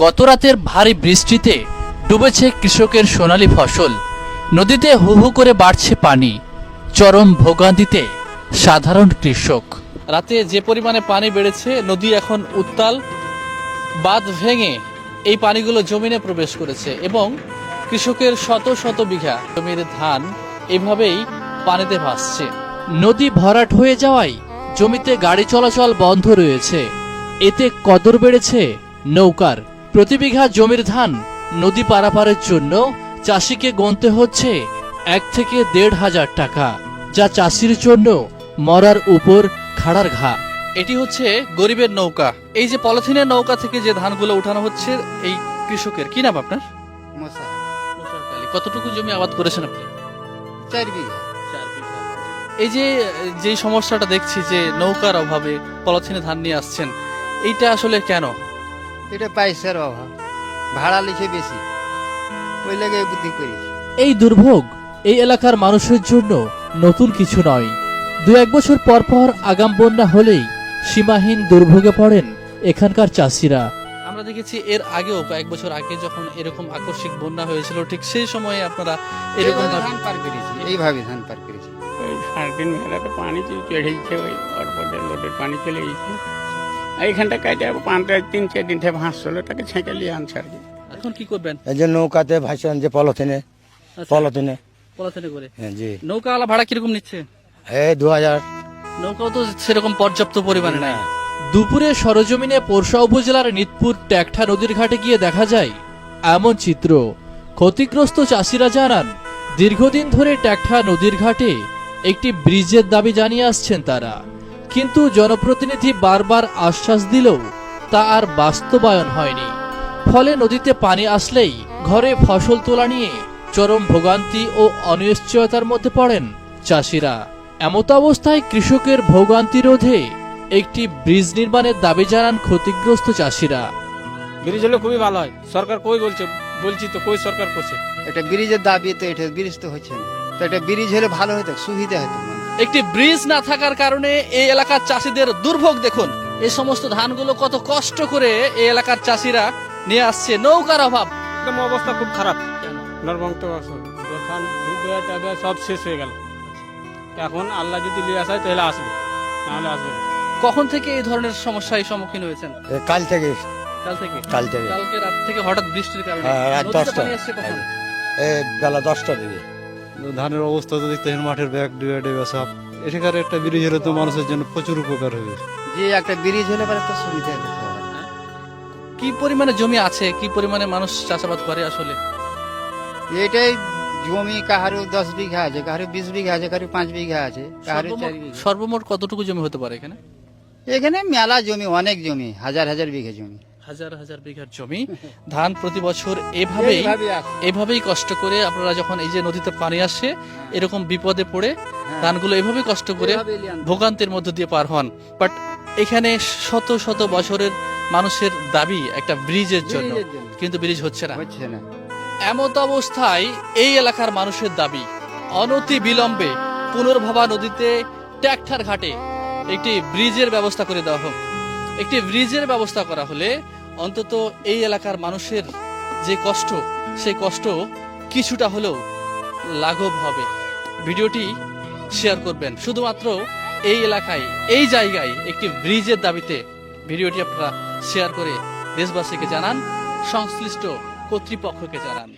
গতরাতের ভারী বৃষ্টিতে ডুবেছে কৃষকের সোনালী ফসল। নদীতে হু হু করে বাড়ছে পানি। চরম ভোগান্তিতে সাধারণ কৃষক। রাতে যে পরিমাণে পানি বেড়েছে, নদী এখন উত্তাল। বাঁধ ভেঙে এই পানিগুলো জমিনে প্রবেশ করেছে এবং কৃষকের শত শত বিঘা জমির ধান এভাবেই পানিতে ভাসছে। নদী ভরাট হয়ে যাওয়ায় জমিতে গাড়ি চলাচল বন্ধ রয়েছে। এতে কদর বেড়েছে নৌকার। প্রতি বিঘা জমির ধান নদী পারাপারের জন্য চাষিকে গুনতে হচ্ছে 1 থেকে 1,500 টাকা, যা চাষির জন্য মরার উপর খাড়ার ঘা। এটি হচ্ছে গরিবের নৌকা। এই যে পলিথিনের নৌকা থেকে যে ধানগুলো উঠানো হচ্ছে, এই কৃষকের কি নাম আপনার? কতটুকু জমি আবাদ করেছেন আপনি? 4 বিঘা। এই যে সমস্যাটা দেখছি যে নৌকার অভাবে পলিথিনে ধান নিয়ে আসছেন, এইটা আসলে কেন? এটা পয়সার অভাব, ভাড়া লিখে বেশি, ওই লাগে বুদ্ধি করি। এই দুর্ভোগ এই এলাকার মানুষের জন্য নতুন কিছু নয়। 2-1 বছর পর পর আগাম বন্যা হলেই সীমাহীন দুর্ভোগে পড়েন এখানকার চাষিরা। আমরা দেখেছি এর আগেও কয়েক বছর আগে যখন এরকম আকস্মিক বন্যা হয়েছিল, ঠিক সেই সময়ে আপনারা এরকম ধান পার করেছি, এইভাবে ধান পার করেছি। ওই 3.5 মেলাতে পানি চড়েছে, ওই অল্পদের লোডের পানি চলে গেছে। এইখানটা কাটে 3-4 দিন থেকে ভাসছিল, তাকে ছেঁকে নিয়ে আনছে আর কি। এখন কি করবেন? এই যে নৌকাতে ভাসেন যে পলিথিনে করে। হ্যাঁ জি। নৌকাওয়ালা ভাড়া কিরকম নিচ্ছে? এই 2000। নৌকাও তো সেরকম পর্যাপ্ত পরিমাণে নাই। দুপুরে সরজমিনে পোরশা উপজেলার নিতপুর ট্যাকঠা নদীর ঘাটে গিয়ে দেখা যায় এমন চিত্র। ক্ষতিগ্রস্ত চাষিরা জানান, দীর্ঘদিন ধরে ট্যাকঠা নদীর ঘাটে একটি ব্রিজের দাবি জানিয়ে আসছেন তারা, কিন্তু জনপ্রতিনিধি বারবার আশ্বাস দিলেও তা আর বাস্তবায়ন হয়নি। ফলে নদীতে পানি আসলেই ঘরে ফসল তোলা নিয়ে চরম ভোগান্তি ও অনিশ্চয়তার মধ্যে পড়েন চাষিরা। এমত অবস্থায় কৃষকের ভোগান্তি রোধে একটি ব্রিজ নির্মাণের দাবি জানান ক্ষতিগ্রস্ত চাষিরা। ব্রিজ হলে খুবই ভালো হয়। সরকার কই বলছি তো কই সরকার করছে। একটা ব্রিজের দাবি, তো এটা ব্রিজ তো হচ্ছে না। তো একটা ব্রিজ হলে ভালো হতো, সুবিধা হতো। একটি ব্রিজ না থাকার কারণে এই এলাকার চাষিদের দুর্ভোগ দেখুন। এই সমস্ত ধানগুলো কত কষ্ট করে এই এলাকার চাষিরা নিয়ে আসছে। নৌকার অভাব, একদম অবস্থা খুব খারাপ। নরবংত ধান সব শেষ হয়ে গেল। এখন আল্লাহ যদি নিয়ে আসায় তাহলে আসবে, নাহলে আসবে না। কখন থেকে এই ধরনের সমস্যার সম্মুখীন হয়েছেন? কাল থেকে। কালকে রাত থেকে হঠাৎ বৃষ্টির কারণে রাত নদীতে 10টা। পানি আসছে কখন? বেলা 10টার দিকে। ধানের অবস্থা তো দেখতে মাঠের ব্যাগ ডুবে সব। এখানে একটা ব্রিজ হলে তো মানুষের জন্য প্রচুর উপকার হবে। যে একটা ব্রিজ হলে পরে তো সুবিধা হতো। কি পরিমাণে জমি আছে, কি পরিমাণে মানুষ চাষাবাদ করে আসলে? এটাই জমি কাহারো 10 বিঘা আছে, কাহারো 20 বিঘা আছে, কাহারো 5 বিঘা আছে, কাহারো 4 বিঘা। সর্বমোট কতটুকু জমি হতে পারে এখানে? এখানে মেলা জমি, অনেক জমি, হাজার হাজার বিঘা জমি, হাজার হাজার বিঘার জমি। ধান প্রতি বছর এইভাবেই এভাবেই কষ্ট করে আপনারা যখন এই যে নদীতে পানি আসে এরকম বিপদে পড়ে ধানগুলো এভাবে কষ্ট করে ভোগান্তির মধ্য দিয়ে পার হন। বাট এখানে শত শত বছরের মানুষের দাবি একটা ব্রিজের জন্য, কিন্তু ব্রিজ হচ্ছে না। এমত অবস্থায় এই এলাকার মানুষের দাবি অনতি বিলম্বে পুনর্ভবা নদীতে ট্যাকঠার ঘাটে একটি ব্রিজের ব্যবস্থা করে দেওয়া হোক। একটি ব্রিজের ব্যবস্থা করা হলে অন্তত এই এলাকার মানুষের যে কষ্ট, সেই কষ্ট কিছুটা হলেও লাঘব হবে। ভিডিওটি শেয়ার করবেন। শুধুমাত্র এই এলাকায়, এই জায়গায় একটি ব্রিজের দাবিতে ভিডিওটি আপনারা শেয়ার করে দেশবাসীকে জানান, সংশ্লিষ্ট কর্তৃপক্ষকে জানান।